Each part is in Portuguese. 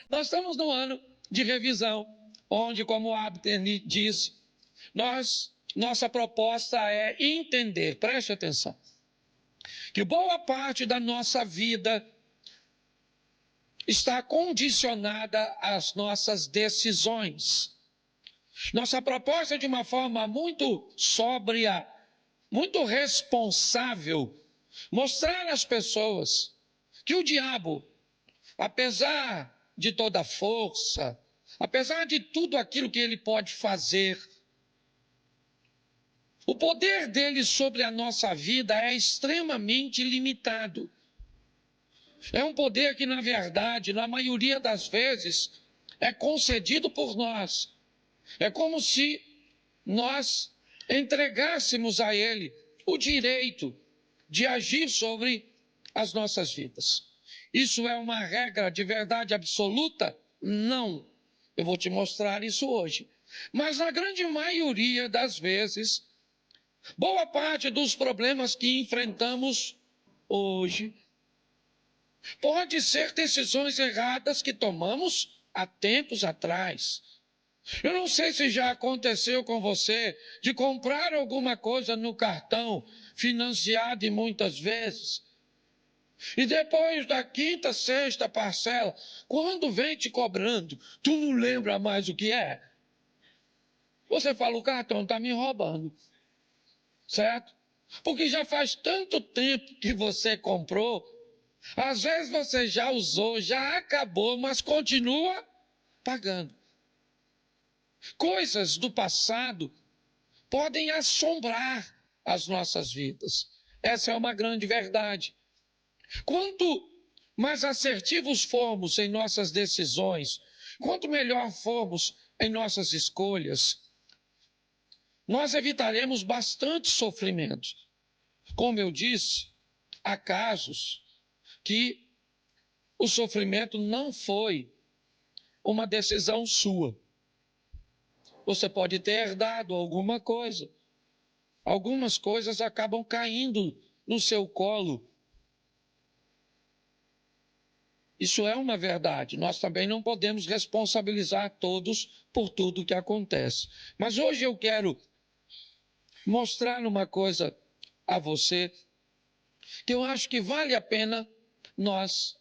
Nós estamos no ano de revisão, onde, como o Abner disse, nossa proposta é entender, preste atenção, que boa parte da nossa vida está condicionada às nossas decisões. Nossa proposta é de uma forma muito sóbria, muito responsável, mostrar às pessoas que o diabo, apesar de toda a força, apesar de tudo aquilo que ele pode fazer, o poder dele sobre a nossa vida é extremamente limitado. É um poder que, na verdade, na maioria das vezes, é concedido por nós. É como se nós entregássemos a ele o direito de agir sobre as nossas vidas. Isso é uma regra de verdade absoluta? Não. Eu vou te mostrar isso hoje. Mas na grande maioria das vezes, boa parte dos problemas que enfrentamos hoje pode ser decisões erradas que tomamos há tempos atrás. Eu não sei se já aconteceu com você de comprar alguma coisa no cartão, financiado e muitas vezes, e depois da quinta, sexta parcela, quando vem te cobrando, tu não lembra mais o que é. Você fala, o cartão está me roubando, certo? Porque já faz tanto tempo que você comprou, às vezes você já usou, já acabou, mas continua pagando. Coisas do passado podem assombrar as nossas vidas. Essa é uma grande verdade. Quanto mais assertivos formos em nossas decisões, quanto melhor formos em nossas escolhas, nós evitaremos bastante sofrimento. Como eu disse, há casos que o sofrimento não foi uma decisão sua. Você pode ter herdado alguma coisa. Algumas coisas acabam caindo no seu colo. Isso é uma verdade. Nós também não podemos responsabilizar todos por tudo que acontece. Mas hoje eu quero mostrar uma coisa a você que eu acho que vale a pena nós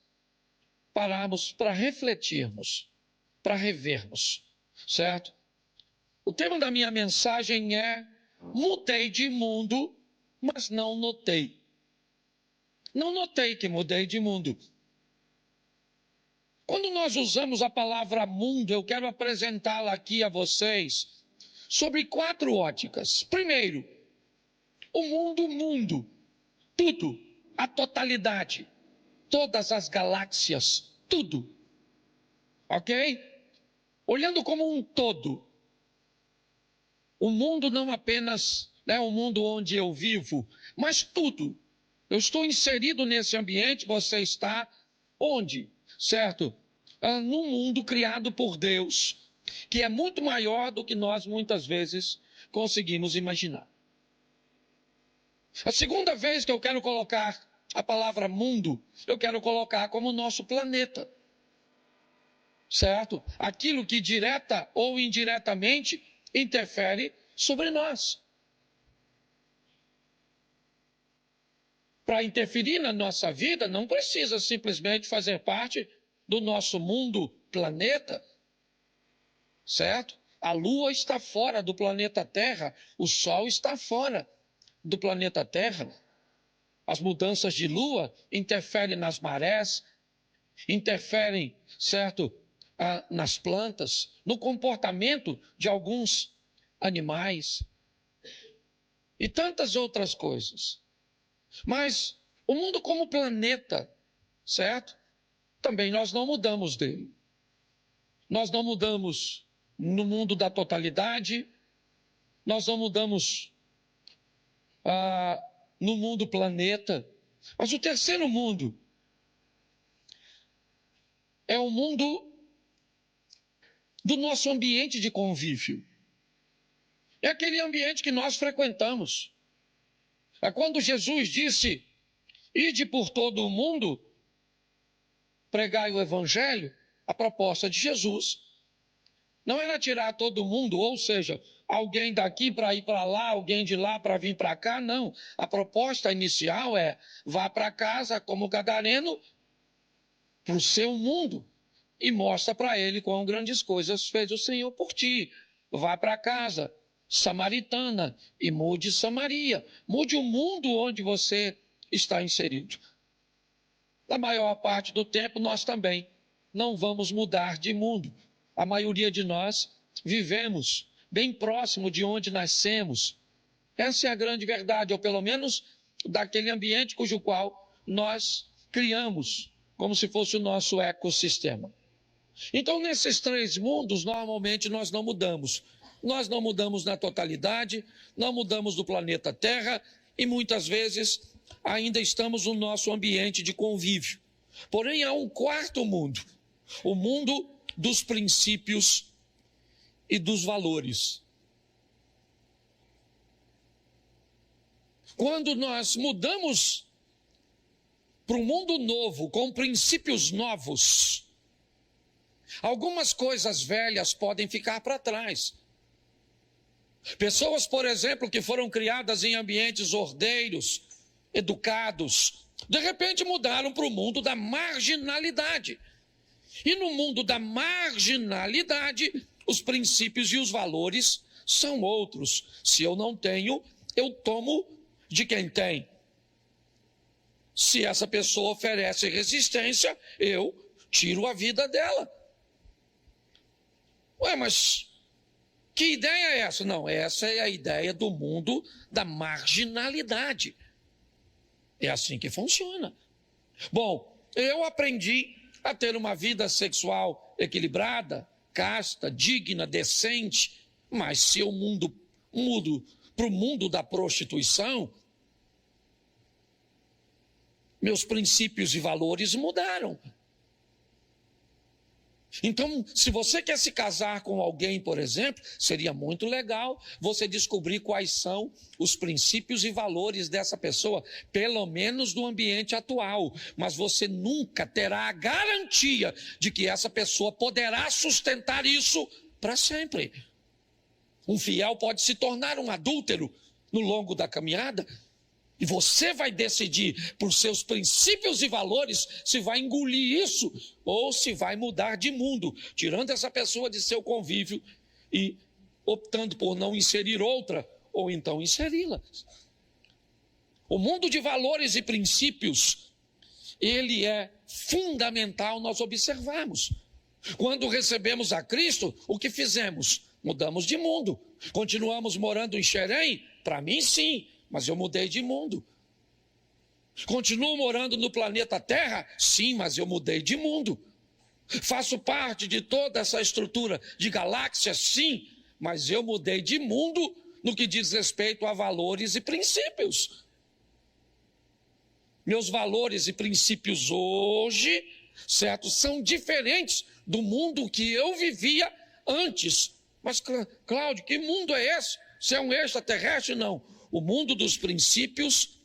pararmos para refletirmos, para revermos, certo? O tema da minha mensagem é: mudei de mundo, mas não notei. Não notei que mudei de mundo. Quando nós usamos a palavra mundo, eu quero apresentá-la aqui a vocês sobre 4 óticas. Primeiro, o mundo, tudo, a totalidade, todas as galáxias, tudo, ok? Olhando como um todo, o mundo não apenas é o mundo onde eu vivo, mas tudo. Eu estou inserido nesse ambiente, você está onde? Certo? Num mundo criado por Deus, que é muito maior do que nós muitas vezes conseguimos imaginar. A segunda vez que eu quero colocar a palavra mundo, eu quero colocar como nosso planeta. Certo? Aquilo que direta ou indiretamente interfere sobre nós. Para interferir na nossa vida, não precisa simplesmente fazer parte do nosso mundo, planeta, certo? A Lua está fora do planeta Terra, o Sol está fora do planeta Terra. As mudanças de Lua interferem nas marés, interferem, certo, nas plantas, no comportamento de alguns animais e tantas outras coisas. Mas o mundo como planeta, certo? Também nós não mudamos dele. Nós não mudamos no mundo da totalidade, nós não mudamos no mundo planeta. Mas o terceiro mundo é o mundo do nosso ambiente de convívio. É aquele ambiente que nós frequentamos. É quando Jesus disse: ide por todo o mundo, pregai o evangelho, A proposta de Jesus não era tirar todo mundo, ou seja, alguém daqui para ir para lá, alguém de lá para vir para cá, não. A proposta inicial é: vá para casa como gadareno, para o seu mundo, e mostra para ele quão grandes coisas fez o Senhor por ti. Vá para casa samaritana e mude Samaria, mude o mundo onde você está inserido. Na maior parte do tempo, nós também não vamos mudar de mundo. A maioria de nós vivemos bem próximo de onde nascemos. Essa é a grande verdade, ou pelo menos daquele ambiente cujo qual nós criamos, como se fosse o nosso ecossistema. Então, nesses três mundos, normalmente nós não mudamos. Nós não mudamos na totalidade, não mudamos do planeta Terra e muitas vezes ainda estamos no nosso ambiente de convívio. Porém, há um quarto mundo, o mundo dos princípios e dos valores. Quando nós mudamos para um mundo novo, com princípios novos, algumas coisas velhas podem ficar para trás. Pessoas, por exemplo, que foram criadas em ambientes ordeiros, educados, de repente mudaram para o mundo da marginalidade. E no mundo da marginalidade, os princípios e os valores são outros. Se eu não tenho, eu tomo de quem tem. Se essa pessoa oferece resistência, eu tiro a vida dela. Ué, mas que ideia é essa? Não, essa é a ideia do mundo da marginalidade. É assim que funciona. Bom, eu aprendi a ter uma vida sexual equilibrada, casta, digna, decente, mas se eu mudo para o mundo da prostituição, meus princípios e valores mudaram. Então, se você quer se casar com alguém, por exemplo, seria muito legal você descobrir quais são os princípios e valores dessa pessoa, pelo menos no ambiente atual. Mas você nunca terá a garantia de que essa pessoa poderá sustentar isso para sempre. Um fiel pode se tornar um adúltero no longo da caminhada. E você vai decidir por seus princípios e valores se vai engolir isso ou se vai mudar de mundo, tirando essa pessoa de seu convívio e optando por não inserir outra ou então inseri-la. O mundo de valores e princípios, ele é fundamental nós observarmos. Quando recebemos a Cristo, o que fizemos? Mudamos de mundo. Continuamos morando em Xerém? Para mim, sim. Mas eu mudei de mundo. Continuo morando no planeta Terra? Sim, mas eu mudei de mundo. Faço parte de toda essa estrutura de galáxias? Sim, mas eu mudei de mundo no que diz respeito a valores e princípios. Meus valores e princípios hoje, certo, são diferentes do mundo que eu vivia antes. Mas, Cláudio, que mundo é esse? Você é um extraterrestre? Não. O mundo dos princípios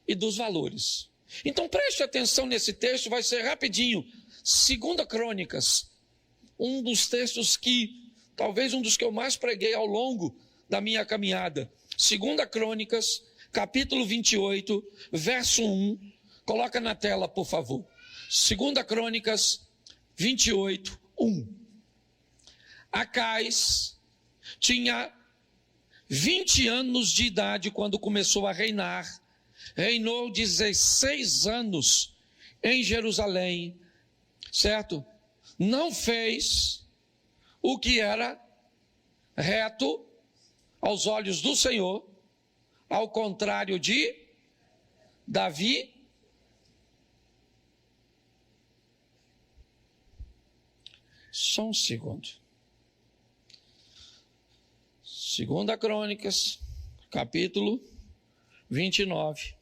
e dos valores. Então preste atenção nesse texto, vai ser rapidinho. 2 Crônicas, um dos textos que, talvez um dos que eu mais preguei ao longo da minha caminhada. 2 Crônicas, capítulo 28, verso 1. Coloca na tela, por favor. 2 Crônicas 28, 1. Acais tinha 20 anos de idade quando começou a reinar. Reinou 16 anos em Jerusalém, certo? Não fez o que era reto aos olhos do Senhor, ao contrário de Davi. Só um segundo. 2 Crônicas, capítulo 29.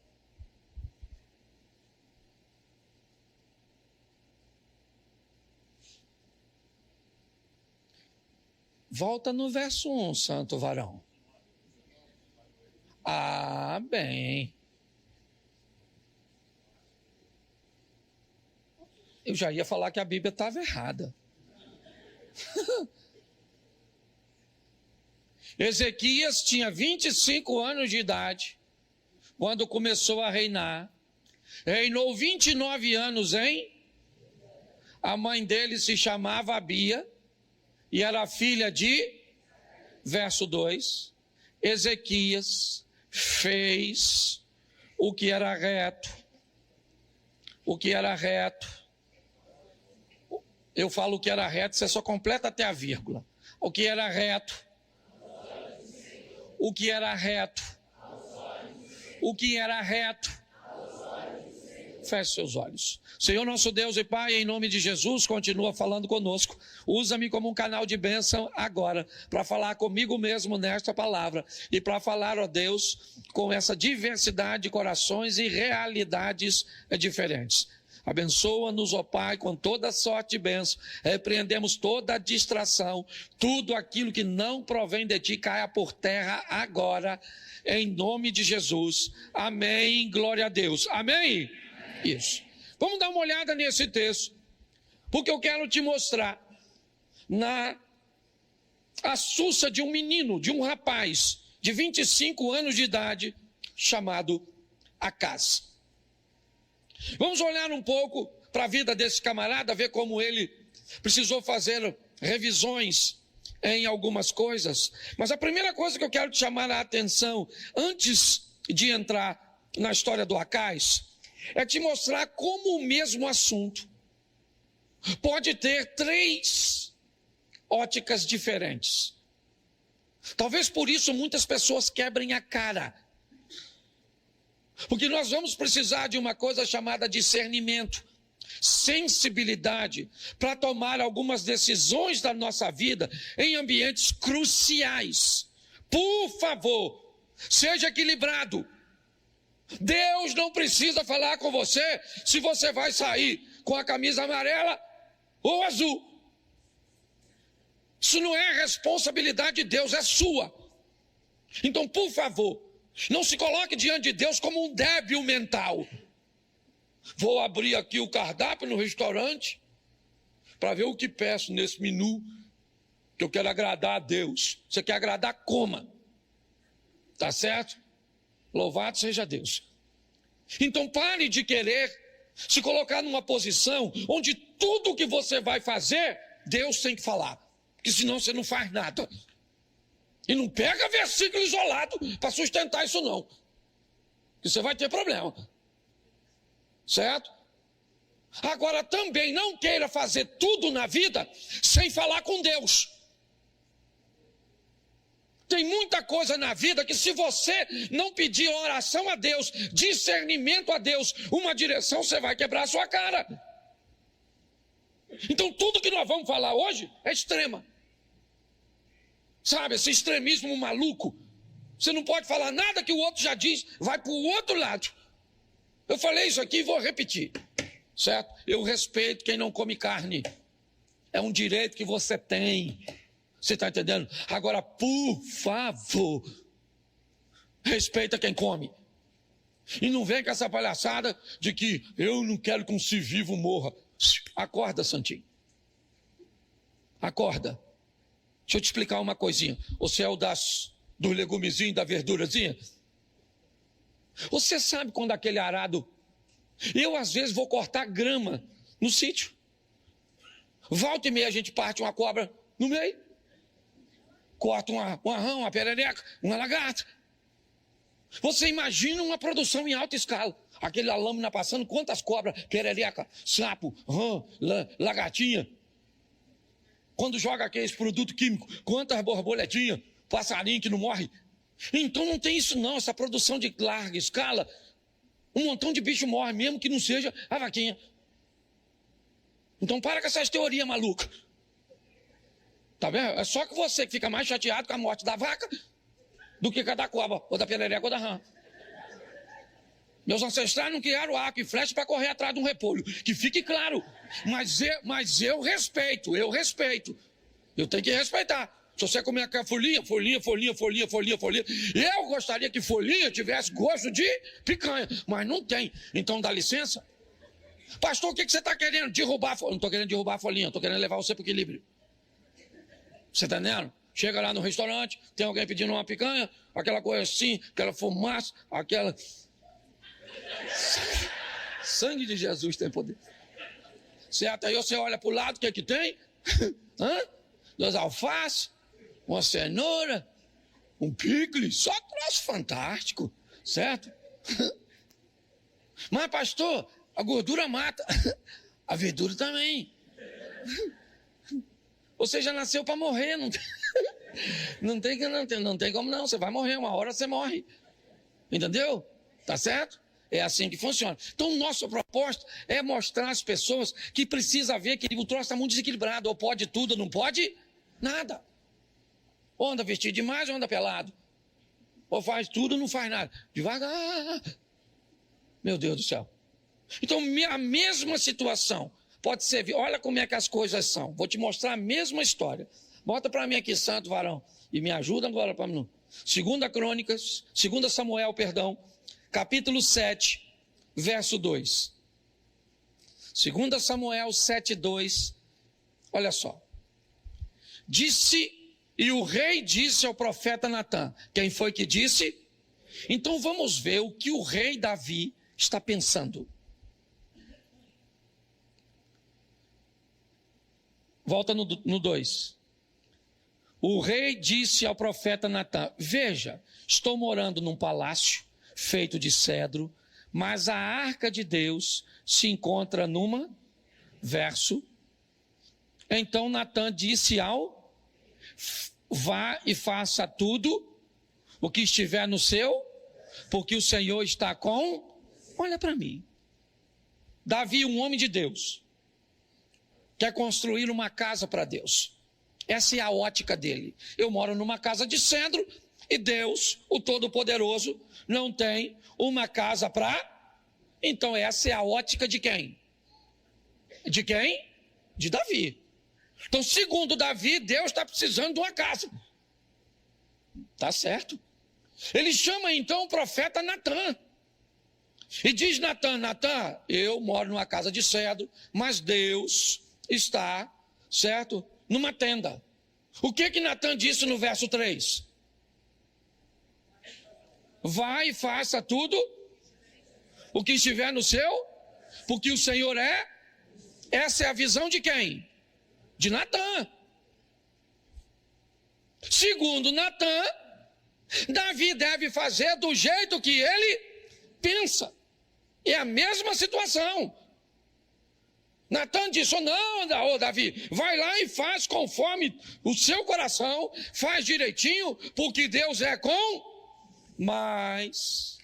Volta no verso 1, santo varão. Ah, bem. Eu já ia falar que a Bíblia estava errada. Ezequias tinha 25 anos de idade quando começou a reinar. Reinou 29 anos A mãe dele se chamava Abia e era filha de, verso 2, Ezequias fez o que era reto. O que era reto. Eu falo o que era reto, você só completa até a vírgula. O que era reto. O que era reto. O que era reto. Feche seus olhos. Senhor nosso Deus e Pai, em nome de Jesus, continua falando conosco. Usa-me como um canal de bênção agora, para falar comigo mesmo nesta palavra. E para falar, ó Deus, com essa diversidade de corações e realidades diferentes. Abençoa-nos, ó Pai, com toda sorte de bênção. Repreendemos toda a distração. Tudo aquilo que não provém de Ti caia por terra agora, em nome de Jesus. Amém. Glória a Deus. Amém. Isso. Vamos dar uma olhada nesse texto, porque eu quero te mostrar na astúcia de um menino, de um rapaz de 25 anos de idade, chamado Acaz. Vamos olhar um pouco para a vida desse camarada, ver como ele precisou fazer revisões em algumas coisas. Mas a primeira coisa que eu quero te chamar a atenção, antes de entrar na história do Acaz, é te mostrar como o mesmo assunto pode ter 3 óticas diferentes. Talvez por isso muitas pessoas quebrem a cara. Porque nós vamos precisar de uma coisa chamada discernimento, sensibilidade, para tomar algumas decisões da nossa vida em ambientes cruciais. Por favor, seja equilibrado. Deus não precisa falar com você se você vai sair com a camisa amarela ou azul. Isso não é responsabilidade de Deus, é sua. Então, por favor, não se coloque diante de Deus como um débil mental. Vou abrir aqui o cardápio no restaurante para ver o que peço nesse menu, que eu quero agradar a Deus. Você quer agradar, coma. Tá certo? Louvado seja Deus. Então pare de querer se colocar numa posição onde tudo que você vai fazer, Deus tem que falar. Porque senão você não faz nada. E não pega versículo isolado para sustentar isso não. Porque você vai ter problema. Certo? Agora também não queira fazer tudo na vida sem falar com Deus. Tem muita coisa na vida que se você não pedir oração a Deus, discernimento a Deus, uma direção, você vai quebrar a sua cara. Então tudo que nós vamos falar hoje é extrema. Sabe, esse extremismo maluco. Você não pode falar nada que o outro já diz, vai para o outro lado. Eu falei isso aqui e vou repetir. Certo? Eu respeito quem não come carne. É um direito que você tem. Você está entendendo? Agora, por favor, respeita quem come. E não vem com essa palhaçada de que eu não quero que um ser vivo morra. Acorda, Santinho. Acorda. Deixa eu te explicar uma coisinha. Você é o dos legumezinhos, da verdurazinha? Você sabe quando aquele arado... Eu, às vezes, vou cortar grama no sítio. Volta e meia a gente parte uma cobra no meio. Corta uma rã, uma perereca, uma lagarta. Você imagina uma produção em alta escala. Aquela lâmina passando, quantas cobras, perereca, sapo, rã, lagartinha. Quando joga aqueles produtos químicos, quantas borboletinhas, passarinho que não morre. Então não tem isso não, essa produção de larga escala. Um montão de bicho morre, mesmo que não seja a vaquinha. Então para com essas teorias malucas. Tá vendo? É só que você que fica mais chateado com a morte da vaca do que com a da cobra, ou da perereca, ou da rã. Meus ancestrais não criaram arco e flecha para correr atrás de um repolho. Que fique claro. Mas eu respeito. Eu tenho que respeitar. Se você comer aquela folhinha. Eu gostaria que folhinha tivesse gosto de picanha, mas não tem. Então dá licença. Pastor, o que você está querendo? Derrubar a folhinha? Não estou querendo derrubar a folhinha, estou querendo levar você para o equilíbrio. Você está entendendo? Chega lá no restaurante, tem alguém pedindo uma picanha, aquela coisa assim, aquela fumaça, aquela... Sangue de Jesus tem poder. Certo? Aí você olha para o lado, o que é que tem? Duas alfaces, uma cenoura, um picles, só troço fantástico, certo? Mas pastor, a gordura mata, a verdura também. Você já nasceu para morrer, não tem como não, você vai morrer, uma hora você morre. Entendeu? Tá certo? É assim que funciona. Então, nosso propósito é mostrar às pessoas que precisa ver que o troço está muito desequilibrado. Ou pode tudo, ou não pode nada. Ou anda vestido demais, ou anda pelado. Ou faz tudo, ou não faz nada. Devagar. Meu Deus do céu. Então, a mesma situação pode ser... Olha como é que as coisas são. Vou te mostrar a mesma história. Bota para mim aqui, santo varão. E me ajuda agora para mim. 2 Samuel, capítulo 7, verso 2. 2 Samuel 7, 2. Olha só. E o rei disse ao profeta Natã. Quem foi que disse? Então vamos ver o que o rei Davi está pensando. Volta no 2. O rei disse ao profeta Natã: veja, estou morando num palácio feito de cedro, mas a arca de Deus se encontra numa... Verso. Então Natã disse ao... vá e faça tudo o que estiver no seu, porque o Senhor está com... Olha para mim. Davi, um homem de Deus, quer construir uma casa para Deus. Essa é a ótica dele. Eu moro numa casa de cedro e Deus, o Todo-Poderoso, não tem uma casa para... Então essa é a ótica de quem? De quem? De Davi. Então, segundo Davi, Deus está precisando de uma casa. Tá certo. Ele chama então o profeta Natã. E diz Natã: Natã, eu moro numa casa de cedro, mas Deus está, certo, numa tenda. O que Natã disse no verso 3? Vai e faça tudo o que estiver no seu, porque o Senhor é... Essa é a visão de quem? De Natã. Segundo Natã, Davi deve fazer do jeito que ele pensa. É a mesma situação. Natã disse: não, Davi, vai lá e faz conforme o seu coração, faz direitinho, porque Deus é com... Mas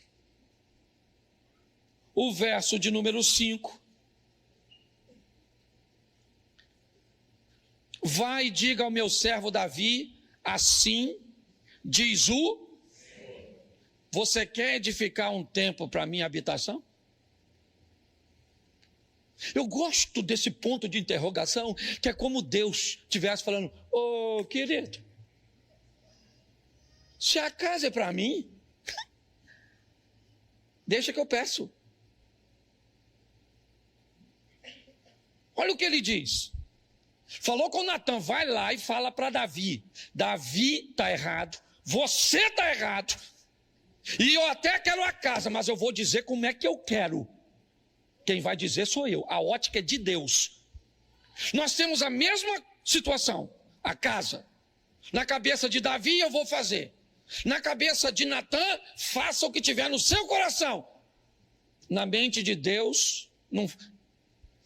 o verso de número 5. Vai e diga ao meu servo Davi, assim diz o... Você quer edificar um templo para a minha habitação? Eu gosto desse ponto de interrogação, que é como Deus estivesse falando: ô querido, se a casa é para mim, deixa que eu peço. Olha o que ele diz. Falou com Natã: vai lá e fala para Davi. Davi está errado, você está errado. E eu até quero a casa, mas eu vou dizer como é que eu quero. Quem vai dizer sou eu. A ótica é de Deus. Nós temos a mesma situação. A casa. Na cabeça de Davi eu vou fazer. Na cabeça de Natã, faça o que tiver no seu coração. Na mente de Deus, não...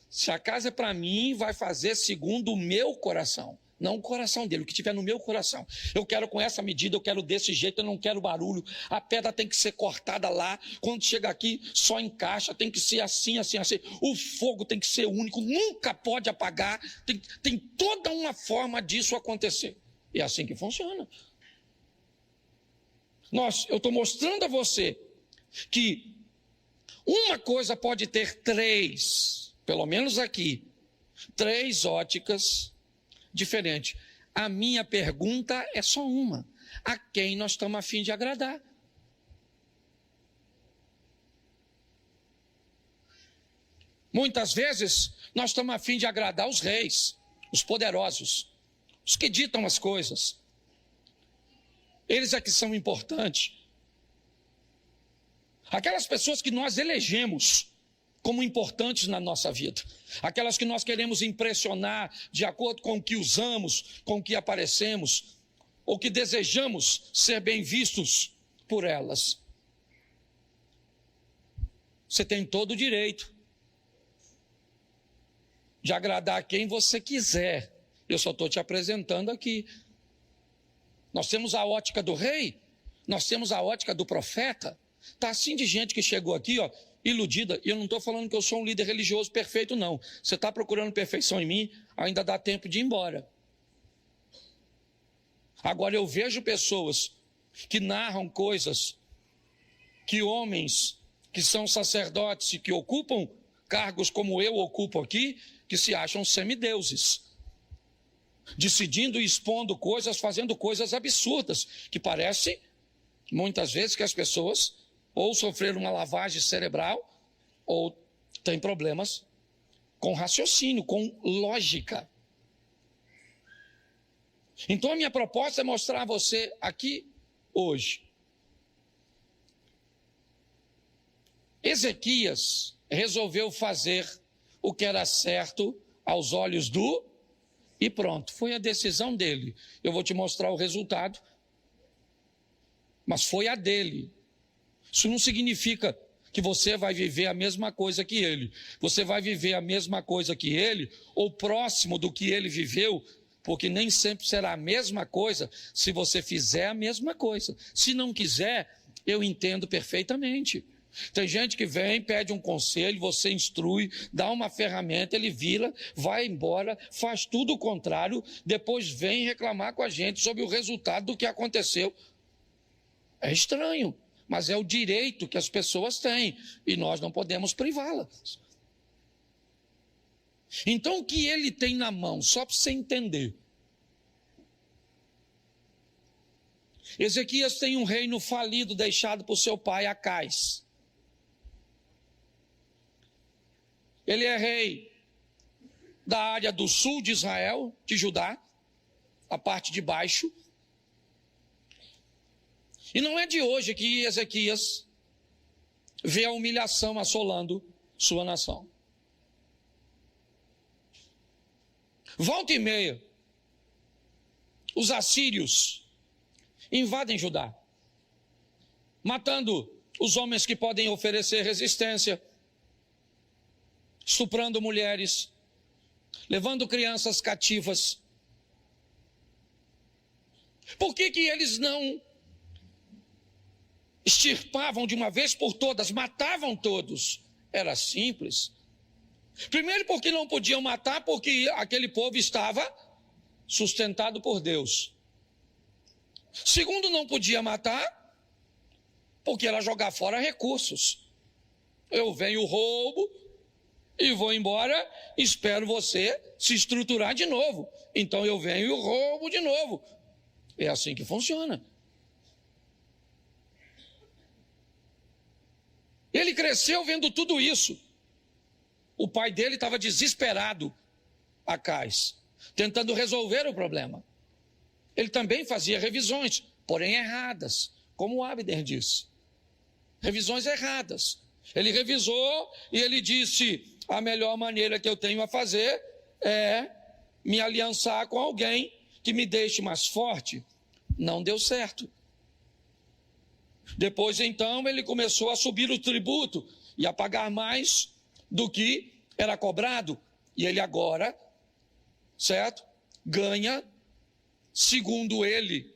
Se a casa é para mim, vai fazer segundo o meu coração. Não o coração dele, o que tiver no meu coração. Eu quero com essa medida, eu quero desse jeito, eu não quero barulho. A pedra tem que ser cortada lá. Quando chega aqui, só encaixa. Tem que ser assim, assim, assim. O fogo tem que ser único, nunca pode apagar. Tem toda uma forma disso acontecer. E é assim que funciona. Eu estou mostrando a você que uma coisa pode ter três, pelo menos aqui, três óticas diferentes. A minha pergunta é só uma: a quem nós estamos a fim de agradar? Muitas vezes nós estamos a fim de agradar os reis, os poderosos, os que ditam as coisas. Eles é que são importantes. Aquelas pessoas que nós elegemos como importantes na nossa vida. Aquelas que nós queremos impressionar de acordo com o que usamos, com o que aparecemos, ou que desejamos ser bem vistos por elas. Você tem todo o direito de agradar quem você quiser. Eu só estou te apresentando aqui. Nós temos a ótica do rei, nós temos a ótica do profeta. Está assim de gente que chegou aqui, ó, iludida. E eu não estou falando que eu sou um líder religioso perfeito, não. Você está procurando perfeição em mim, ainda dá tempo de ir embora. Agora eu vejo pessoas que narram coisas que homens que são sacerdotes e que ocupam cargos como eu ocupo aqui, que se acham semideuses, decidindo e expondo coisas, fazendo coisas absurdas, que parece, muitas vezes, que as pessoas ou sofreram uma lavagem cerebral, ou têm problemas com raciocínio, com lógica. Então a minha proposta é mostrar a você aqui, hoje, Ezequias resolveu fazer o que era certo aos olhos do... E pronto, foi a decisão dele. Eu vou te mostrar o resultado, mas foi a dele. Isso não significa que você vai viver a mesma coisa que ele. Você vai viver a mesma coisa que ele, ou próximo do que ele viveu, porque nem sempre será a mesma coisa se você fizer a mesma coisa. Se não quiser, eu entendo perfeitamente. Tem gente que vem, pede um conselho, você instrui, dá uma ferramenta, ele vira, vai embora, faz tudo o contrário, depois vem reclamar com a gente sobre o resultado do que aconteceu. É estranho, mas é o direito que as pessoas têm e nós não podemos privá-las. Então o que ele tem na mão, só para você entender. Ezequias tem um reino falido deixado por seu pai Acais. Ele é rei da área do sul de Israel, de Judá, a parte de baixo. E não é de hoje que Ezequias vê a humilhação assolando sua nação. Volta e meia, os assírios invadem Judá, matando os homens que podem oferecer resistência, estuprando mulheres, levando crianças cativas. Por que eles não extirpavam de uma vez por todas, matavam todos? Era simples. Primeiro, porque não podiam matar, porque aquele povo estava sustentado por Deus. Segundo, não podia matar, porque era jogar fora recursos. Eu venho, roubo e vou embora, espero você se estruturar de novo. Então eu venho e roubo de novo. É assim que funciona. Ele cresceu vendo tudo isso. O pai dele estava desesperado, Acais, tentando resolver o problema. Ele também fazia revisões, porém erradas, como o Abner disse. Revisões erradas. Ele revisou e ele disse: a melhor maneira que eu tenho a fazer é me aliançar com alguém que me deixe mais forte. Não deu certo. Depois, então, ele começou a subir o tributo e a pagar mais do que era cobrado. E ele agora, certo, ganha, segundo ele,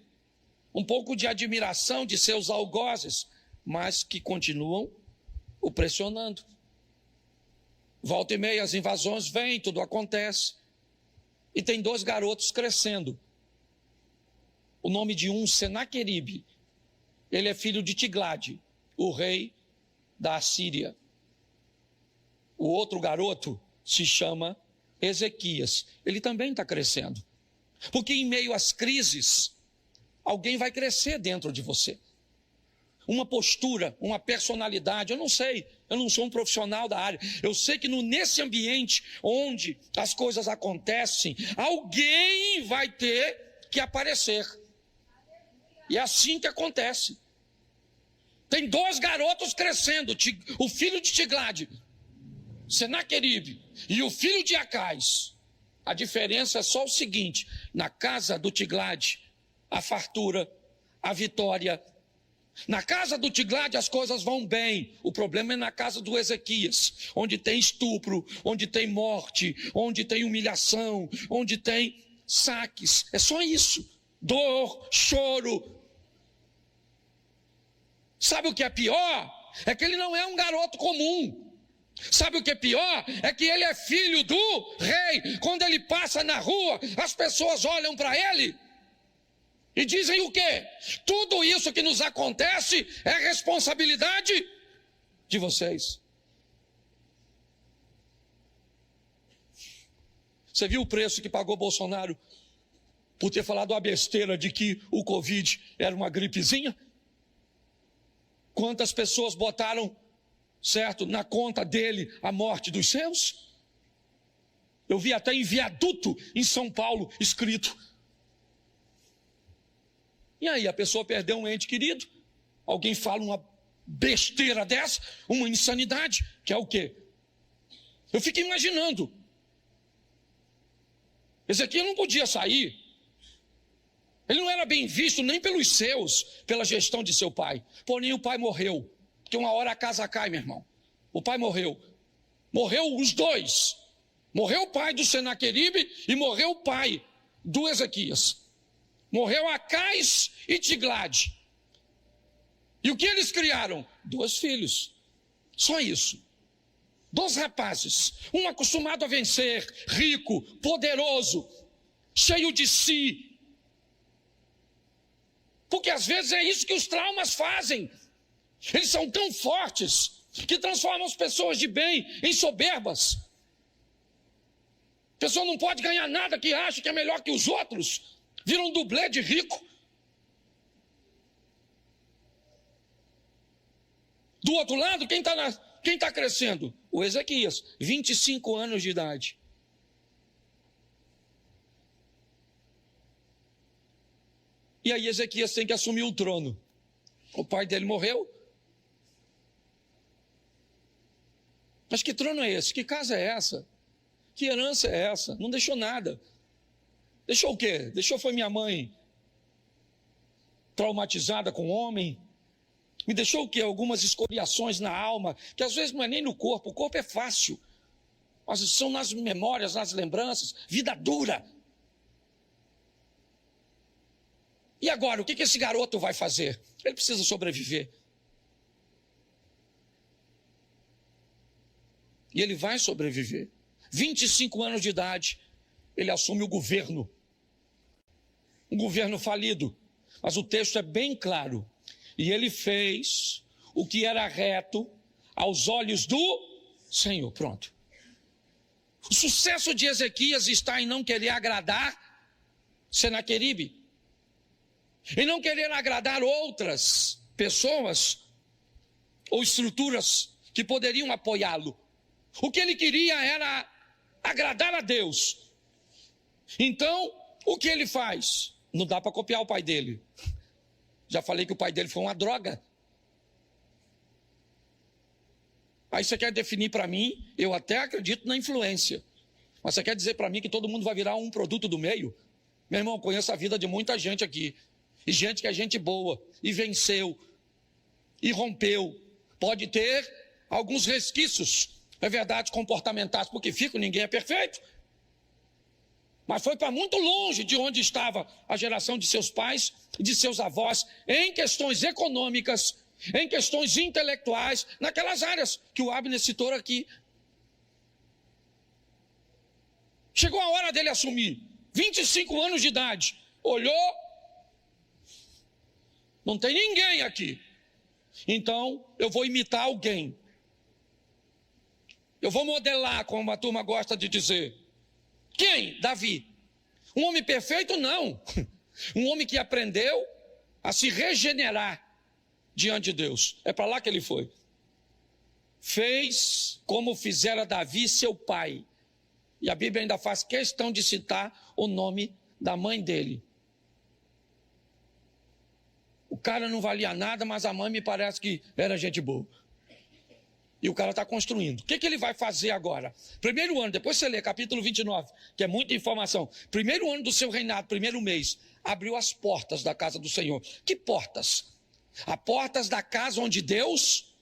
um pouco de admiração de seus algozes, mas que continuam o pressionando. Volta e meia, as invasões vêm, tudo acontece. E tem 2 garotos crescendo. O nome de um, Senaqueribe. Ele é filho de Tiglade, o rei da Assíria. O outro garoto se chama Ezequias. Ele também está crescendo. Porque em meio às crises, alguém vai crescer dentro de você. Uma postura, uma personalidade, eu não sei Eu não sou um profissional da área. Eu sei que nesse ambiente onde as coisas acontecem, alguém vai ter que aparecer. E é assim que acontece. Tem 2 garotos crescendo, o filho de Tiglade, Senaqueribe, e o filho de Acais. A diferença é só o seguinte: na casa do Tiglade, a fartura, a vitória. Na casa do Tiglade as coisas vão bem. O problema é na casa do Ezequias, onde tem estupro, onde tem morte, onde tem humilhação, onde tem saques. É só isso. Dor, choro. Sabe o que é pior? É que ele não é um garoto comum. Sabe o que é pior? É que ele é filho do rei. Quando ele passa na rua, as pessoas olham para ele e dizem o quê? Tudo isso que nos acontece é responsabilidade de vocês. Você viu o preço que pagou Bolsonaro por ter falado a besteira de que o Covid era uma gripezinha? Quantas pessoas botaram, certo, na conta dele a morte dos seus? Eu vi até em viaduto em São Paulo escrito. E aí a pessoa perdeu um ente querido, alguém fala uma besteira dessa, uma insanidade, que é o quê? Eu fico imaginando. Ezequiel não podia sair. Ele não era bem visto nem pelos seus, pela gestão de seu pai. Porém o pai morreu, porque uma hora a casa cai, meu irmão. O pai morreu. Morreu os 2. Morreu o pai do Senaqueribe e morreu o pai do Ezequias. Morreu Acais e Tiglade. E o que eles criaram? 2 filhos. Só isso. 2 rapazes. Um acostumado a vencer, rico, poderoso, cheio de si. Porque às vezes é isso que os traumas fazem. Eles são tão fortes que transformam as pessoas de bem em soberbas. A pessoa não pode ganhar nada que acha que é melhor que os outros. Vira um dublê de rico. Do outro lado, quem está crescendo? O Ezequias, 25 anos de idade. E aí Ezequias tem que assumir o trono. O pai dele morreu. Mas que trono é esse? Que casa é essa? Que herança é essa? Não deixou nada. Deixou o quê? Deixou foi minha mãe traumatizada com o homem. Me deixou o quê? Algumas escoriações na alma, que às vezes não é nem no corpo. O corpo é fácil. Mas são nas memórias, nas lembranças. Vida dura. E agora, o que esse garoto vai fazer? Ele precisa sobreviver. E ele vai sobreviver. 25 anos de idade, ele assume o governo. Um governo falido. Mas o texto é bem claro. E ele fez o que era reto aos olhos do Senhor. Pronto. O sucesso de Ezequias está em não querer agradar Senaqueribe. Em não querer agradar outras pessoas ou estruturas que poderiam apoiá-lo. O que ele queria era agradar a Deus. Então, o que ele faz? Não dá para copiar o pai dele. Já falei que o pai dele foi uma droga. Aí você quer definir para mim, eu até acredito na influência. Mas você quer dizer para mim que todo mundo vai virar um produto do meio? Meu irmão, conheço a vida de muita gente aqui. E gente que é gente boa, e venceu, e rompeu. Pode ter alguns resquícios, é verdade, comportamentais, porque ninguém é perfeito. Mas foi para muito longe de onde estava a geração de seus pais e de seus avós, em questões econômicas, em questões intelectuais, naquelas áreas que o Abner citou aqui. Chegou a hora dele assumir, 25 anos de idade, olhou, não tem ninguém aqui. Então, eu vou imitar alguém. Eu vou modelar, como a turma gosta de dizer. Quem? Davi. Um homem perfeito? Não. Um homem que aprendeu a se regenerar diante de Deus. É para lá que ele foi. fez como fizera Davi, seu pai. E a Bíblia ainda faz questão de citar o nome da mãe dele. O cara não valia nada, mas a mãe me parece que era gente boa. E o cara está construindo. O que ele vai fazer agora? Primeiro ano, depois você lê capítulo 29, que é muita informação. Primeiro ano do seu reinado, primeiro mês, abriu as portas da casa do Senhor. Que portas? As portas da casa onde Deus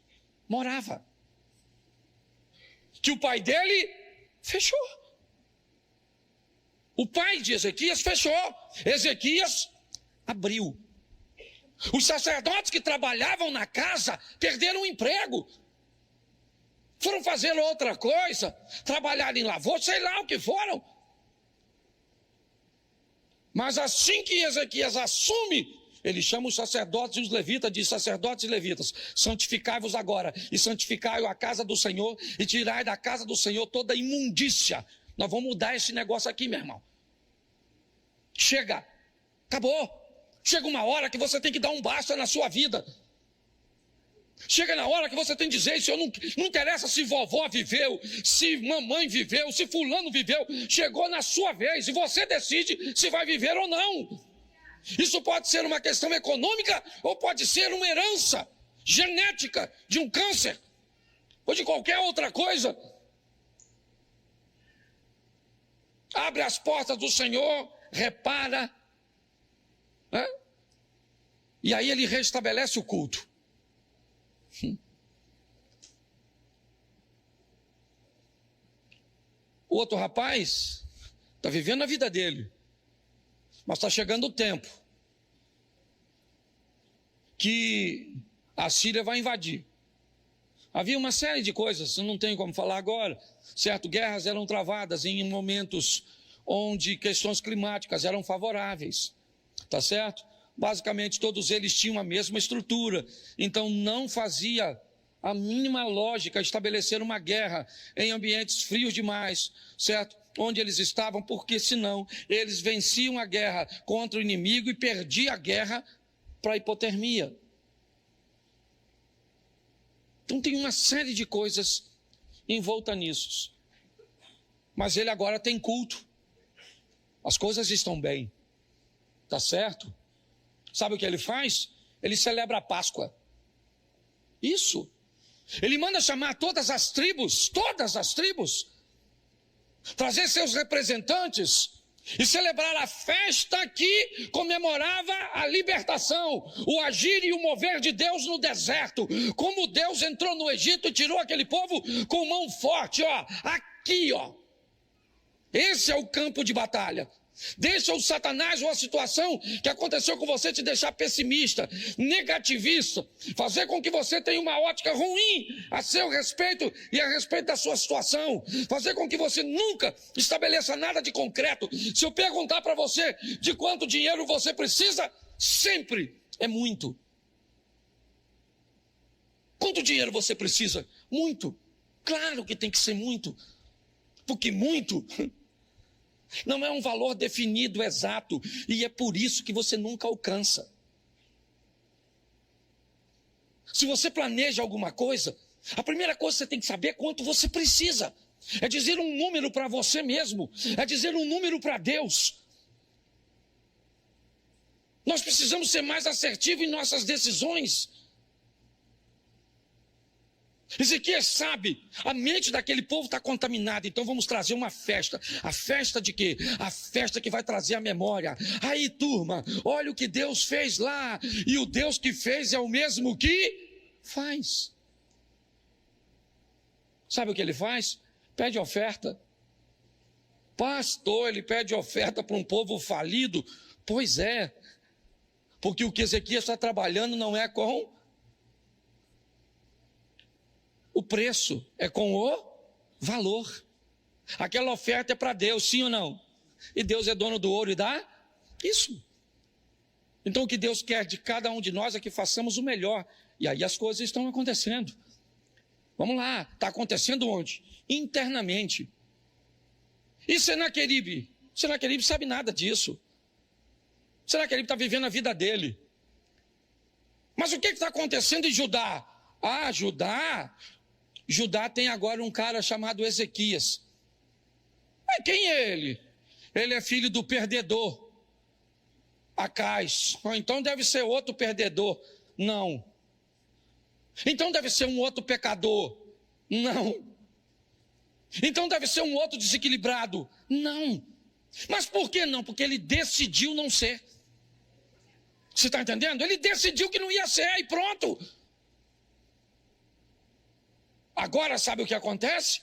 morava. Que o pai dele fechou. O pai de Ezequias fechou. Ezequias abriu. Os sacerdotes que trabalhavam na casa perderam o emprego. Foram fazer outra coisa, trabalhar em lavoura, sei lá o que foram. Mas assim que Ezequias assume, ele chama os sacerdotes e os levitas, diz: sacerdotes e levitas, santificai-vos agora, e santificai a casa do Senhor, e tirai da casa do Senhor toda imundícia. Nós vamos mudar esse negócio aqui, meu irmão. Chega, acabou. Chega uma hora que você tem que dar um basta na sua vida. Chega na hora que você tem que dizer: isso não interessa se vovó viveu, se mamãe viveu, se fulano viveu, chegou na sua vez e você decide se vai viver ou não. Isso pode ser uma questão econômica ou pode ser uma herança genética de um câncer ou de qualquer outra coisa. Abre as portas do Senhor, repara, né? E aí ele restabelece o culto. O outro rapaz está vivendo a vida dele, mas está chegando o tempo que a Síria vai invadir. Havia uma série de coisas, não tenho como falar agora, certo? Guerras eram travadas em momentos onde questões climáticas eram favoráveis, tá certo? Basicamente todos eles tinham a mesma estrutura, então não fazia a mínima lógica estabelecer uma guerra em ambientes frios demais, certo? Onde eles estavam, porque senão eles venciam a guerra contra o inimigo e perdiam a guerra para a hipotermia. Então tem uma série de coisas envolta nisso. Mas ele agora tem culto. As coisas estão bem. Tá certo? Sabe o que ele faz? Ele celebra a Páscoa. Isso. Ele manda chamar todas as tribos, trazer seus representantes e celebrar a festa que comemorava a libertação, o agir e o mover de Deus no deserto. Como Deus entrou no Egito e tirou aquele povo com mão forte, ó, aqui, ó. Esse é o campo de batalha. Deixa o Satanás ou a situação que aconteceu com você te deixar pessimista, negativista, fazer com que você tenha uma ótica ruim a seu respeito e a respeito da sua situação, fazer com que você nunca estabeleça nada de concreto. Se eu perguntar para você de quanto dinheiro você precisa, sempre é muito. Quanto dinheiro você precisa? Muito. Claro que tem que ser muito, porque muito não é um valor definido exato, e é por isso que você nunca alcança. Se você planeja alguma coisa, a primeira coisa que você tem que saber é quanto você precisa. É dizer um número para você mesmo, é dizer um número para Deus. Nós precisamos ser mais assertivos em nossas decisões. Ezequias sabe, a mente daquele povo está contaminada, então vamos trazer uma festa. A festa de quê? A festa que vai trazer a memória. Aí, turma, olha o que Deus fez lá, e o Deus que fez é o mesmo que faz. Sabe o que ele faz? Pede oferta. Pastor, ele pede oferta para um povo falido? Pois é, porque o que Ezequias está trabalhando não é com o preço, é com o valor. Aquela oferta é para Deus, sim ou não? E Deus é dono do ouro e dá isso. Então o que Deus quer de cada um de nós é que façamos o melhor. E aí as coisas estão acontecendo. Vamos lá, está acontecendo onde? Internamente. E Senaqueribe? Senaqueribe sabe nada disso. Senaqueribe está vivendo a vida dele. Mas o que está acontecendo em Judá? Ah, Judá Judá tem agora um cara chamado Ezequias. Mas quem é ele? Ele é filho do perdedor, Acais. Então deve ser outro perdedor. Não. Então deve ser um outro pecador. Não. Então deve ser um outro desequilibrado. Não. Mas por que não? Porque ele decidiu não ser. Você está entendendo? Ele decidiu que não ia ser e pronto. Agora sabe o que acontece?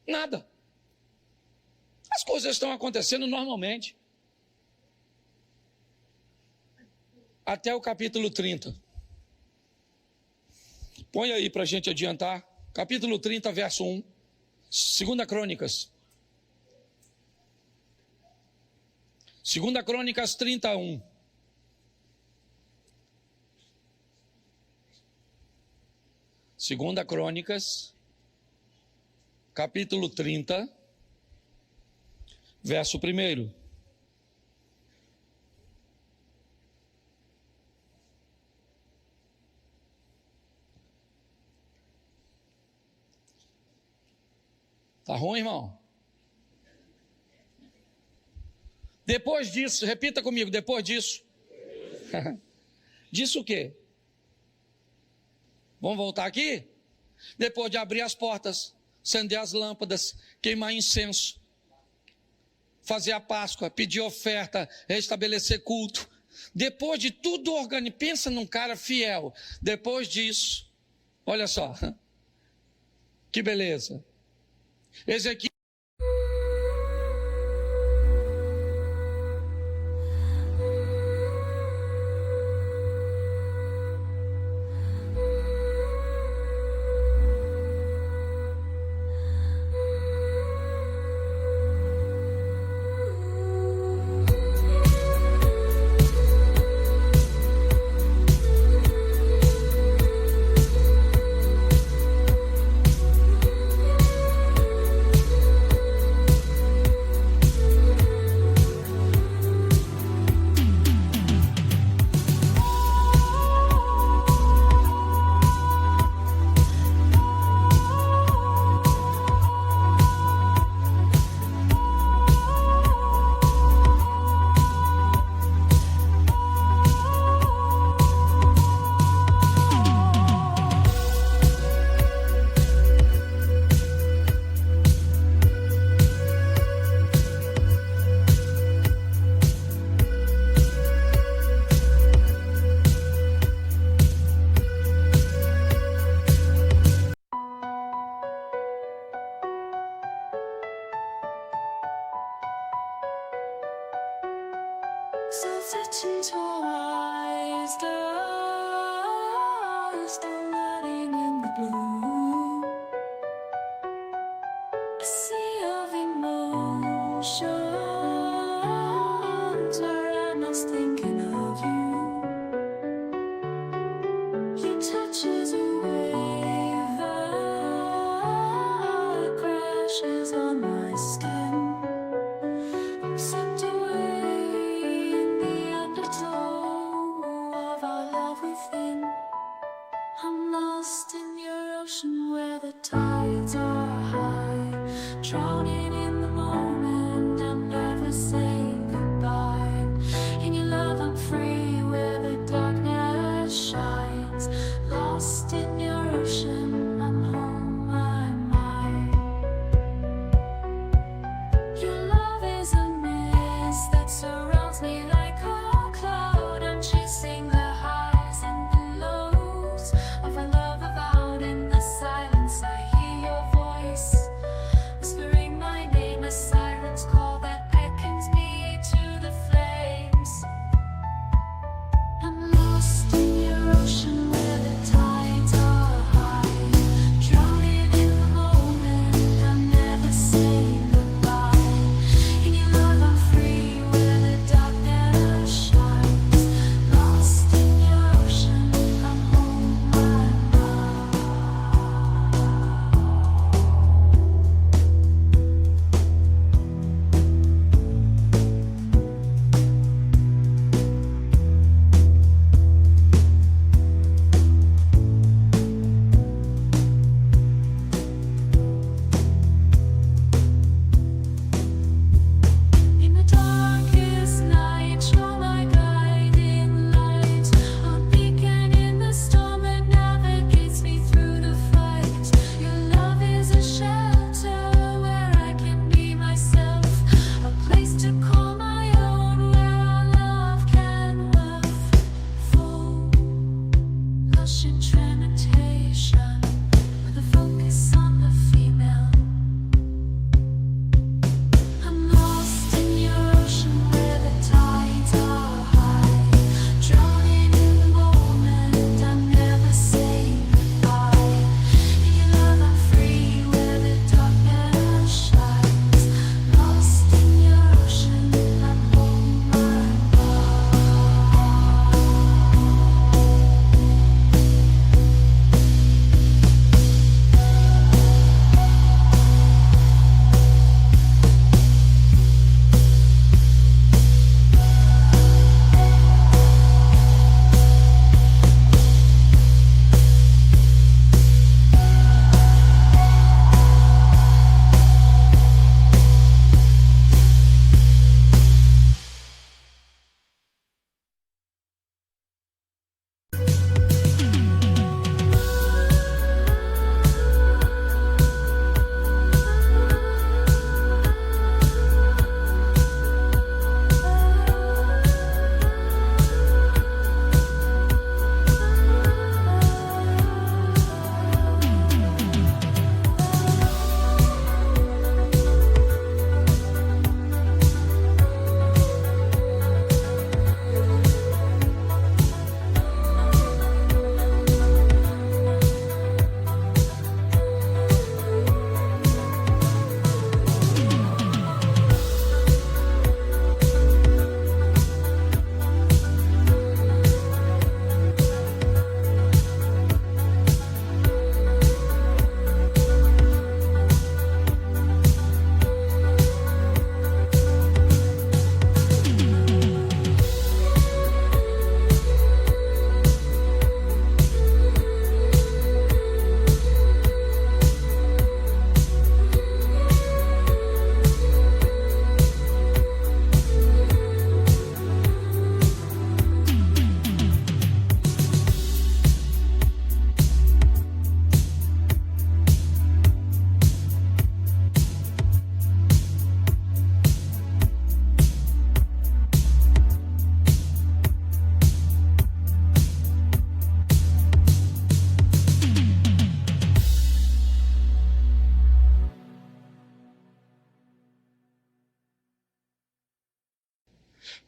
Nada. As coisas estão acontecendo normalmente. Até o capítulo 30. Põe aí para a gente adiantar. Capítulo 30, verso 1. 2 Crônicas. 2 Crônicas 31. Segunda Crônicas, capítulo 30, verso 1. Tá ruim, irmão? Depois disso, repita comigo, depois disso. Disso o quê? Vamos voltar aqui? Depois de abrir as portas, acender as lâmpadas, queimar incenso, fazer a Páscoa, pedir oferta, restabelecer culto. Depois de tudo organizado, pensa num cara fiel. Depois disso, olha só, que beleza. Ezequiel.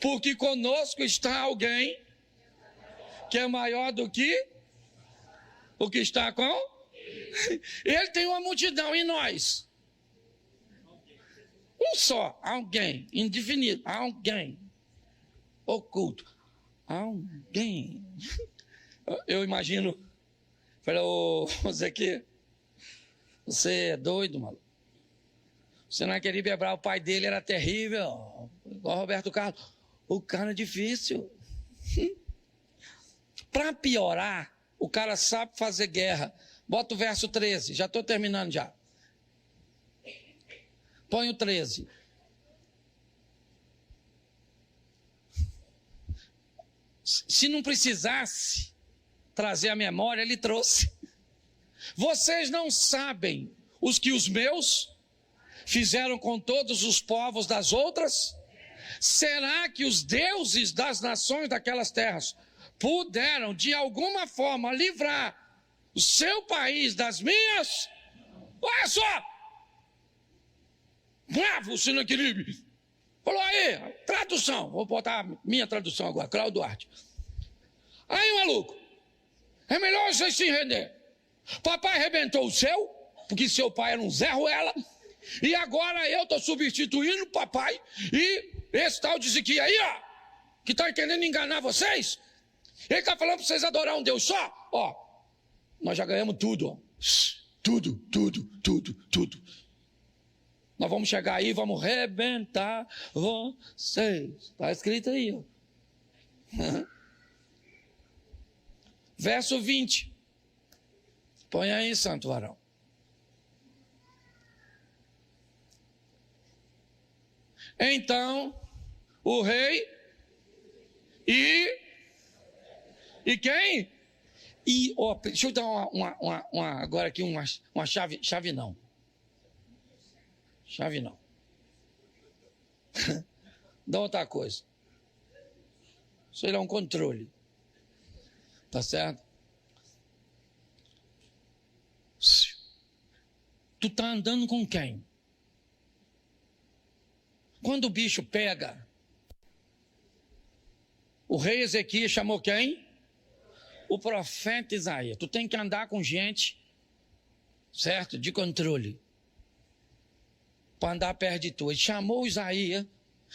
Porque conosco está alguém que é maior do que o que está com. Ele tem uma multidão e nós. Um só, alguém, indefinido, alguém, oculto, alguém. Eu imagino, falei, ô Zequiel, você é doido, maluco. Você não queria bebrar, o pai dele era terrível, igual Roberto Carlos. O cara é difícil. Para piorar, o cara sabe fazer guerra. Bota o verso 13, já estou terminando já. Põe o 13. Se não precisasse trazer a memória, ele trouxe. Vocês não sabem os que os meus fizeram com todos os povos das outras? Será que os deuses das nações daquelas terras puderam de alguma forma livrar o seu país das minhas? Olha só! Bravo, Sinaqueribe! Falou aí, tradução, vou botar minha tradução agora, Cláudio Duarte. Aí, maluco, é melhor vocês se render. Papai arrebentou o seu, porque seu pai era um Zé Ruela, e agora eu estou substituindo o papai, e esse tal de Ezequiel aí, ó, que está entendendo enganar vocês, ele está falando para vocês adorar um Deus só, ó, nós já ganhamos tudo, ó. Tudo. Nós vamos chegar aí e vamos arrebentar vocês. Está escrito aí, ó. Verso 20. Põe aí, santo varão. Então, o rei e quem? E, ó, deixa eu dar agora aqui uma chave não. Chave não. Dá outra coisa. Isso aí é um controle. Tá certo? Tu tá andando com quem? Quando o bicho pega, o rei Ezequias chamou quem? O profeta Isaías. Tu tem que andar com gente, certo? De controle. Para andar perto de tu. Ele chamou Isaías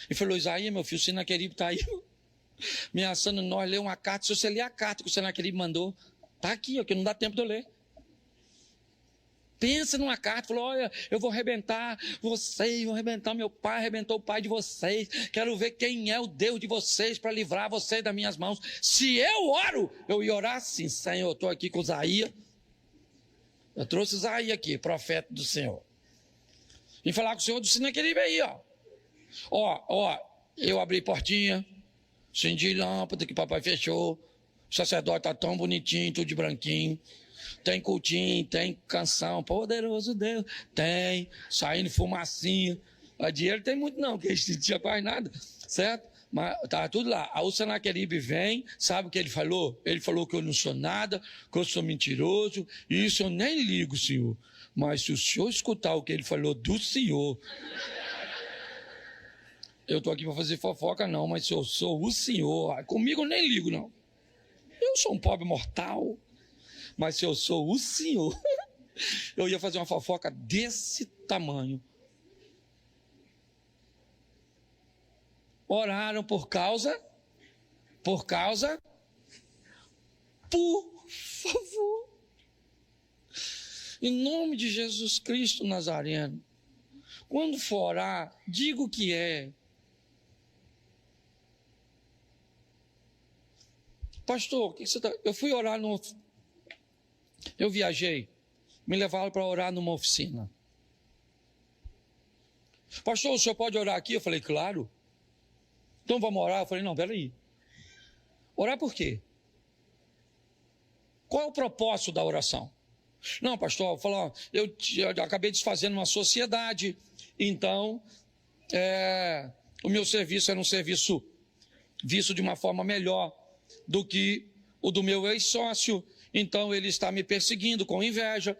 e falou: Isaías, meu filho, o Sinaqueribe está aí ameaçando nós ler uma carta. Se você ler a carta que o Sinaqueribe mandou, está aqui, ó, que não dá tempo de eu ler. Pensa numa carta, falou: olha, eu vou arrebentar vocês, vou arrebentar meu pai, arrebentou o pai de vocês, quero ver quem é o Deus de vocês para livrar vocês das minhas mãos. Se eu oro, eu ia orar assim: Senhor, eu estou aqui com Isaías, eu trouxe Isaías aqui, profeta do Senhor. Vim falar com o senhor do Sinaqueribe aí, ó. Ó, eu abri portinha, acendi lâmpada que papai fechou, o sacerdote tá tão bonitinho, tudo de branquinho, tem cultinho, tem canção, poderoso Deus, tem, saindo fumacinha, dinheiro tem muito não, que a gente não tinha quase nada, certo? Mas tá tudo lá. Aí o Sinaqueribe vem, sabe o que ele falou? Ele falou que eu não sou nada, que eu sou mentiroso, e isso eu nem ligo, senhor. Mas se o senhor escutar o que ele falou do senhor, eu estou aqui para fazer fofoca não, mas se eu sou o senhor, comigo eu nem ligo não. Eu sou um pobre mortal, mas se eu sou o senhor, eu ia fazer uma fofoca desse tamanho. Oraram por favor, em nome de Jesus Cristo Nazareno, quando for orar, diga o que é. Pastor, o que você tá... Eu fui orar eu viajei, me levaram para orar numa oficina. Pastor, o senhor pode orar aqui? Eu falei, claro. Então vamos orar? Eu falei, não, peraí. Orar por quê? Qual é o propósito da oração? Não, pastor, eu acabei desfazendo uma sociedade, então o meu serviço era um serviço visto de uma forma melhor do que o do meu ex-sócio, então ele está me perseguindo com inveja,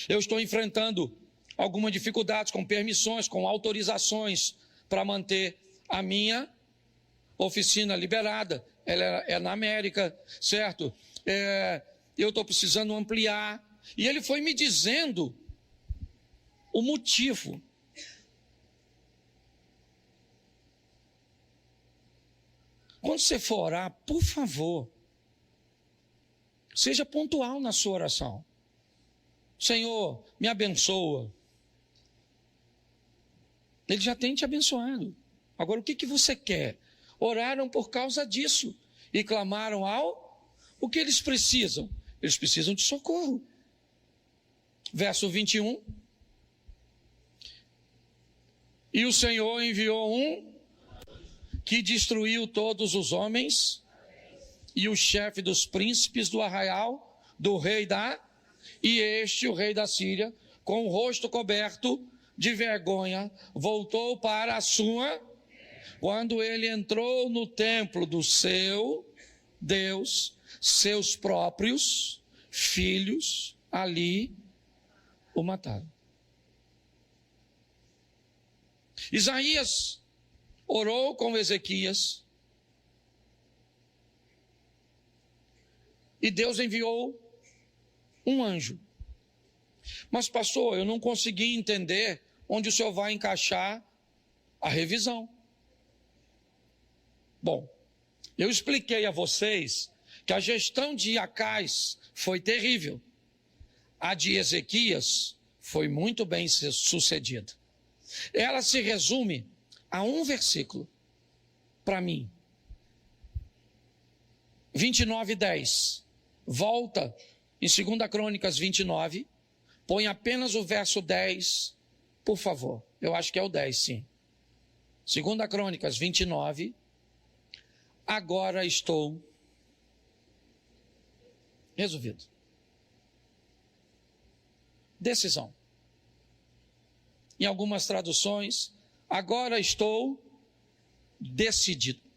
eu estou enfrentando algumas dificuldades com permissões, com autorizações para manter a minha oficina liberada, ela é na América, certo? Eu estou precisando ampliar. E ele foi me dizendo o motivo. Quando você for orar, por favor, seja pontual na sua oração. Senhor, me abençoa. Ele já tem te abençoado. Agora, o que você quer? Oraram por causa disso e clamaram o que eles precisam? Eles precisam de socorro. Verso 21. E o Senhor enviou um que destruiu todos os homens e o chefe dos príncipes do arraial do rei o rei da Síria, com o rosto coberto de vergonha, voltou para a sua. Quando ele entrou no templo do seu Deus, seus próprios filhos ali o mataram. Isaías orou com Ezequias e Deus enviou um anjo. Mas, pastor, eu não consegui entender onde o senhor vai encaixar a revisão. Bom, eu expliquei a vocês que a gestão de Acais foi terrível. A de Ezequias foi muito bem sucedida. Ela se resume a um versículo, para mim. 29:10. Volta em 2 Crônicas 29, põe apenas o verso 10, por favor. Eu acho que é o 10, sim. 2 Crônicas 29. Agora estou resolvido. Decisão. Em algumas traduções, agora estou decidido.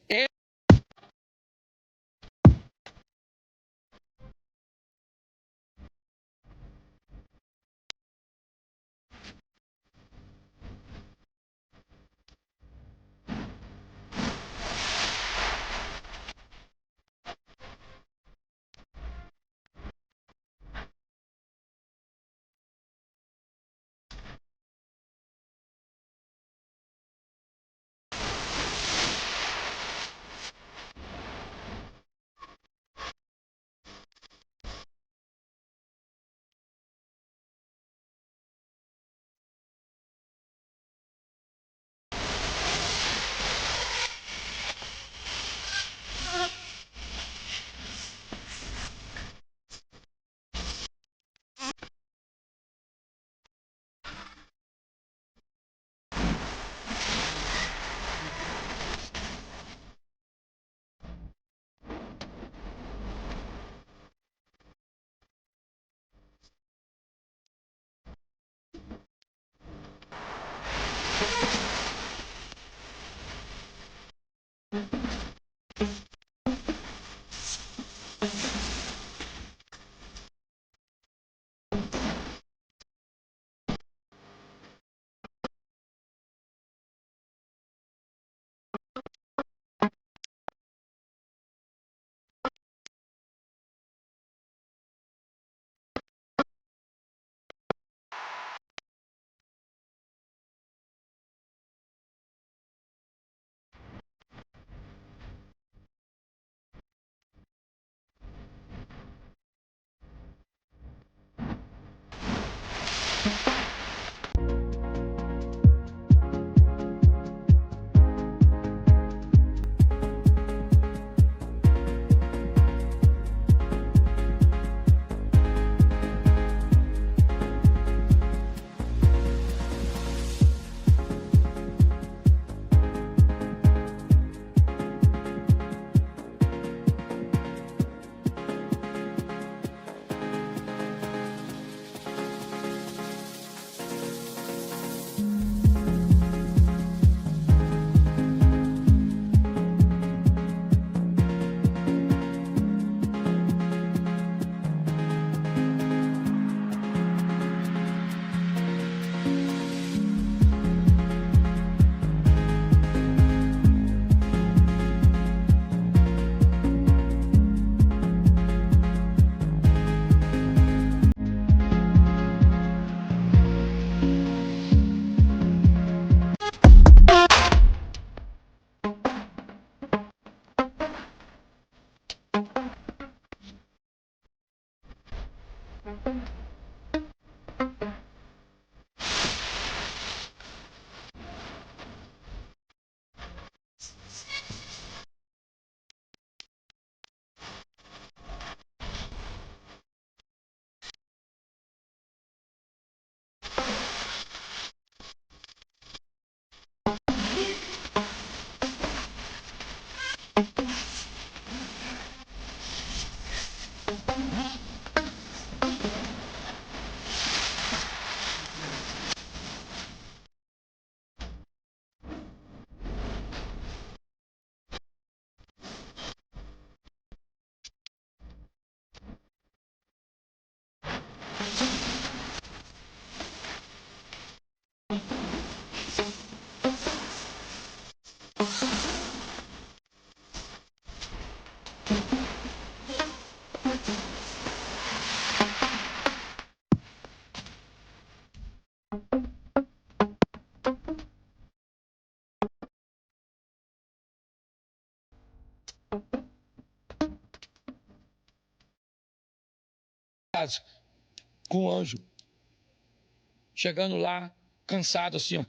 casa com o anjo. Chegando lá, cansado assim, ó.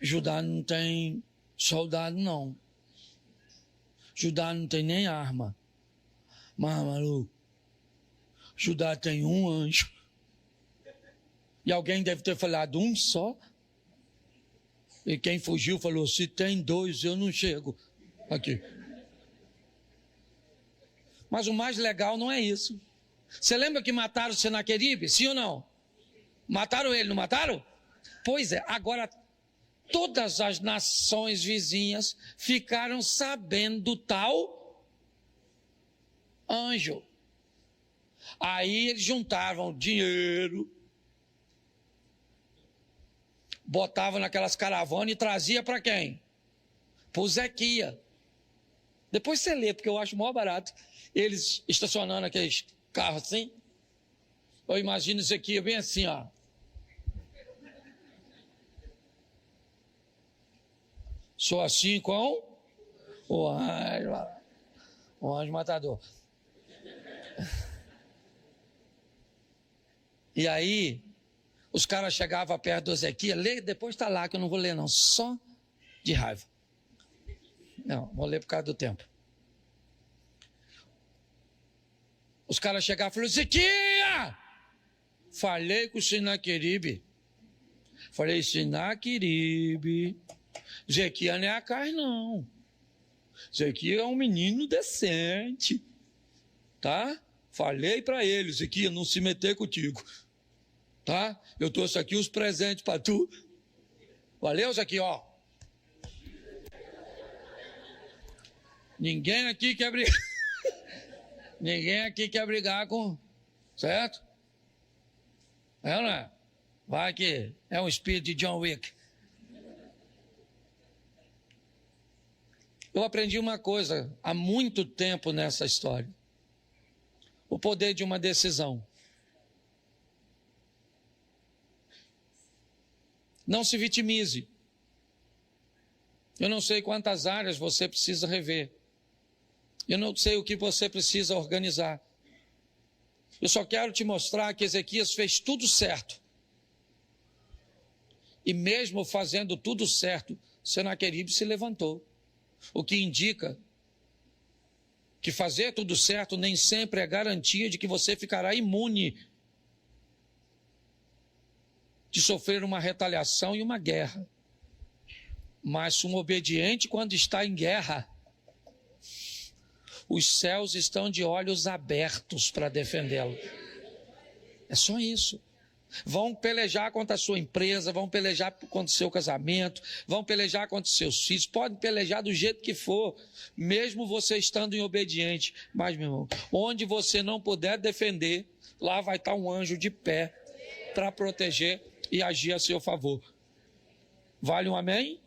Judá não tem soldado, não. Judá não tem nem arma. Mas, maluco, Judá tem um anjo. E alguém deve ter falado um só. E quem fugiu falou, se tem dois, eu não chego aqui. Mas o mais legal não é isso. Você lembra que mataram Senaqueribe? Sim ou não? Mataram ele, não mataram? Pois é, agora todas as nações vizinhas ficaram sabendo do tal anjo. Aí eles juntavam dinheiro, botavam naquelas caravanas e trazia para quem? Para o Zequia. Depois você lê, porque eu acho maior barato. Eles estacionando aqueles carros assim. Eu imagino Zequia bem assim, ó. Sou assim com o anjo matador. E aí, os caras chegavam perto do Ezequiel, lê, depois está lá, que eu não vou ler não, só de raiva. Não, vou ler por causa do tempo. Os caras chegavam e falaram, Ezequiel! Falei com o Senaqueribe. Falei, Senaqueribe, Ezequiel não é a carne, não. Ezequiel é um menino decente, tá? Falei para ele, Ezequiel, não se meter contigo, tá? Eu trouxe aqui os presentes para tu. Valeu, Ezequiel, ó. Ninguém aqui quer brigar. Ninguém aqui quer brigar com... Certo? É ou não é? Vai que é um espírito de John Wick. Eu aprendi uma coisa há muito tempo nessa história. O poder de uma decisão. Não se vitimize. Eu não sei quantas áreas você precisa rever. Eu não sei o que você precisa organizar. Eu só quero te mostrar que Ezequias fez tudo certo. E mesmo fazendo tudo certo, Senaqueribe se levantou. O que indica que fazer tudo certo nem sempre é garantia de que você ficará imune de sofrer uma retaliação e uma guerra. Mas um obediente, quando está em guerra, os céus estão de olhos abertos para defendê-lo. É só isso. Vão pelejar contra a sua empresa, vão pelejar contra o seu casamento, vão pelejar contra os seus filhos, podem pelejar do jeito que for, mesmo você estando em obediente. Mas, meu irmão, onde você não puder defender, lá vai estar um anjo de pé para proteger e agir a seu favor. Vale um amém?